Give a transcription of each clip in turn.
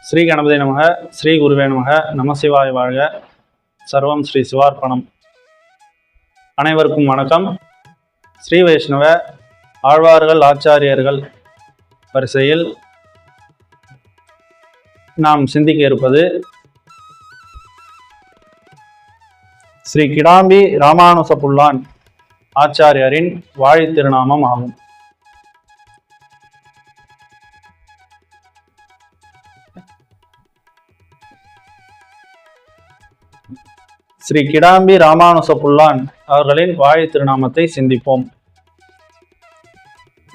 ஸ்ரீ கணபதி நமக, ஸ்ரீ குருவே நமக, நமசிவாய வாழ்க, சர்வம் ஸ்ரீ சிவார்ப்பணம். அனைவருக்கும் வணக்கம். ஸ்ரீ வைஷ்ணவ ஆழ்வார்கள் ஆச்சாரியர்கள் வரிசையில் நாம் சிந்திக்க இருப்பது ஸ்ரீ கிடாம்பி ராமானுச புல்லான் ஆச்சாரியரின் வாழி திருநாமம் ஆகும். ஸ்ரீ கிடாம்பி ராமானுச புல்லான் அவர்களின் வாழி திருநாமத்தை சிந்திப்போம்.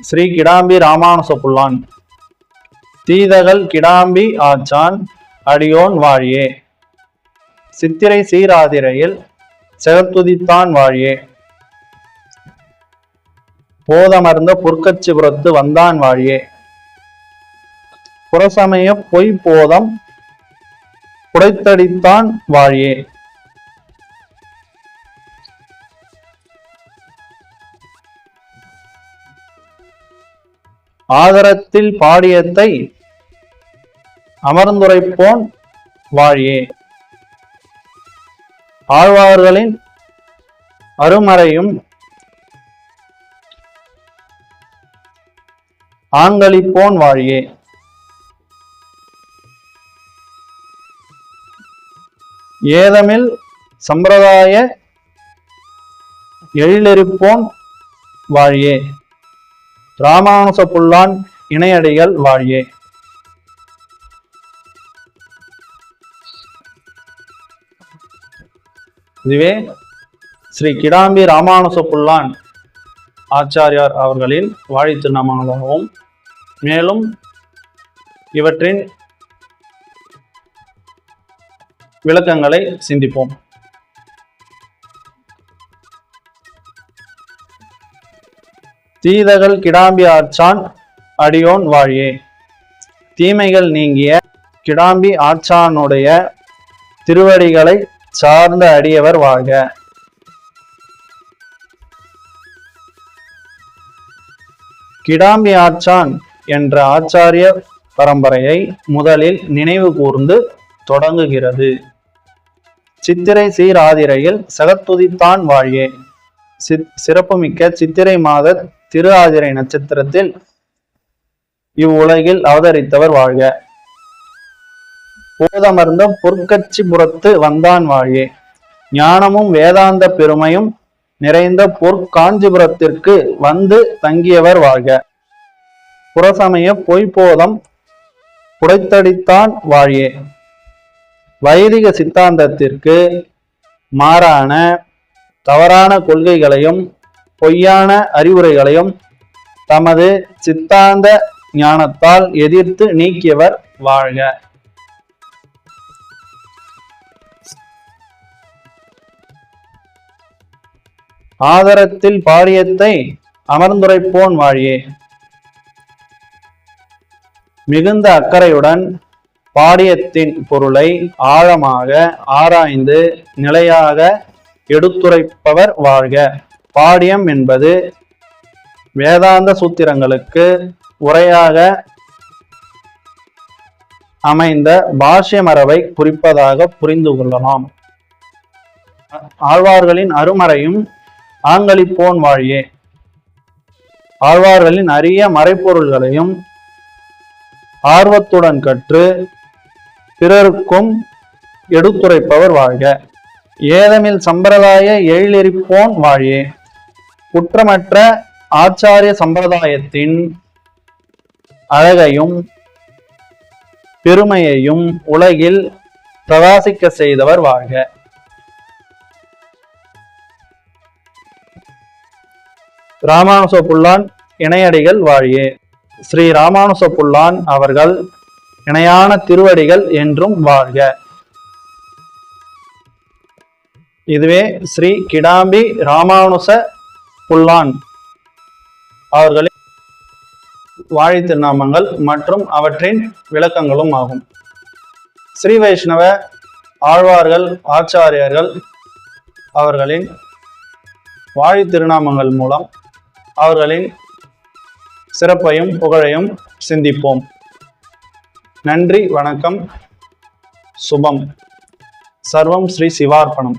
ஸ்ரீ கிடாம்பி ராமானுச புல்லான். தீதகள் கிடாம்பி ஆச்சான் அடியோன் வாழியே, சித்திரை சீராதிரையில் செகத்துதித்தான் வாழியே, போதமர்ந்த புற்கச்சிபுரத்து வந்தான் வாழியே, புறசமய பொய் போதம் புடைத்தடித்தான் வாழியே, ஆதரத்தில் பாடியத்தை அமர்ந்துரைப்போன் வாழியே, ஆழ்வார்களின் அருமறையும் ஆண்களிப்போன் வாழியே, ஏதமில் சம்பிரதாய எழிலெரிப்போன் வாழியே, ராமானுச புல்லான் இணையடிகள் வாழியே. இதுவே ஸ்ரீ கிடாம்பி ராமானுச புல்லான் ஆச்சாரியார் அவர்களின் வாழி திருநாமங்களாகவும், மேலும் இவற்றின் விளக்கங்களை சிந்திப்போம். தீதகள் கிடாம்பி ஆச்சான் அடியோன் வாழியே. தீமைகள் நீங்கிய கிடாம்பி ஆச்சானுடைய திருவடிகளை சார்ந்த அடியவர் வாழ்க. கிடாம்பி ஆச்சான் என்ற ஆச்சாரிய பரம்பரையை முதலில் நினைவு கூர்ந்து தொடங்குகிறது. சித்திரை சீராதிரையில் சகத்துதித்தான் வாழியே. சிறப்புமிக்க சித்திரை மாத திரு ஆதிரை நட்சத்திரத்தில் இவ்வுலகில் அவதரித்தவர் வாழ்க. போதமர்ந்த பொற்கச்சிபுரத்து வந்தான் வாழியே. ஞானமும் வேதாந்த பெருமையும் நிறைந்த பொற்காஞ்சிபுரத்திற்கு வந்து தங்கியவர் வாழ்க. புறசமய பொய்போதம் புடைத்தடித்தான் வாழியே. வைதிக சித்தாந்தத்திற்கு மாறான தவறான கொள்கைகளையும் பொய்யான அறிவுரைகளையும் தமது சித்தாந்த ஞானத்தால் எதிர்த்து நீக்கியவர் வாழ்க. ஆதரத்தில் பாடியத்தை அமர்ந்துரைப்போன் வாழியே. மிகுந்த அக்கறையுடன் பாடியத்தின் பொருளை ஆழமாக ஆராய்ந்து நிலையாக எடுத்துரைப்பவர் வாழ்க. பாடியம் என்பது வேதாந்த சூத்திரங்களுக்கு உரையாக அமைந்த பாஷ்ய மரபை குறிப்பதாக புரிந்து கொள்ளலாம். ஆழ்வார்களின் அருமறையும் ஆண்களிப்போன் வாழியே. ஆழ்வார்களின் அரிய மறைப்பொருள்களையும் ஆர்வத்துடன் கற்று பிறருக்கும் எடுத்துரைப்பவர் வாழ்க. ஏதமில் சம்பிரதாய எழிலெரிப்போன் வாழியே. குற்றமற்ற ஆச்சாரிய சம்பிரதாயத்தின் அழகையும் பெருமையையும் உலகில் பிரகாசிக்க செய்தவர் வாழ்க. ராமானுச புல்லான் இணையடிகள் வாழியே. ஸ்ரீ ராமானுச புல்லான் அவர்கள் இணையான திருவடிகள் என்றும் வாழ்க. இதுவே ஸ்ரீ கிடாம்பி ராமானுச புல்லான் அவர்களின் வாழி திருநாமங்கள் மற்றும் அவற்றின் விளக்கங்களும் ஆகும். ஸ்ரீ வைஷ்ணவ ஆழ்வார்கள் ஆச்சாரியர்கள் அவர்களின் வாழி திருநாமங்கள் மூலம் அவர்களின் சிறப்பையும் புகழையும் சிந்திப்போம். நன்றி, வணக்கம், சுபம். சர்வம் ஸ்ரீ சிவார்ப்பணம்.